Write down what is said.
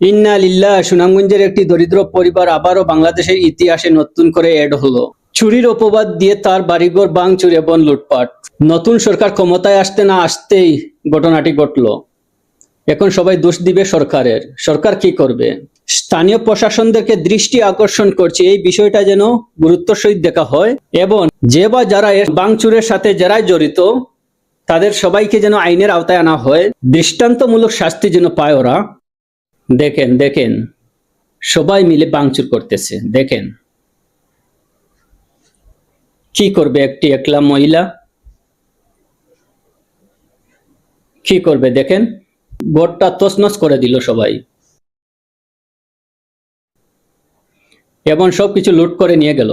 ইন্না লিল্লাহ। সুনামগঞ্জের একটি দরিদ্র পরিবার আবারও বাংলাদেশের ইতিহাসে নতুন করে এড হলো। চুরির অপবাদ দিয়ে তার বাড়িঘর ভাঙচুর এবং লুটপাট। নতুন সরকার ক্ষমতায় আসতে না আসতেই ঘটনাটি ঘটল। এখন সবাই দোষ দিবে সরকারের। সরকার কি করবে? স্থানীয় প্রশাসনদেরকে দৃষ্টি আকর্ষণ করছে এই বিষয়টা যেন গুরুত্বের সহিত দেখা হয় এবং যে বা যারা এর ভাঙচুরের সাথে যারাই জড়িত তাদের সবাইকে যেন আইনের আওতায় আনা হয়, দৃষ্টান্তমূলক শাস্তি যেন পায় ওরা। দেখেন দেখেন সবাই মিলে ভাঙচুর করতেছে। দেখেন কি করবে একটি একলা মহিলা, কি করবে দেখেন। ঘরটা তছনছ করে দিল সবাই এবং সবকিছু লুট করে নিয়ে গেল।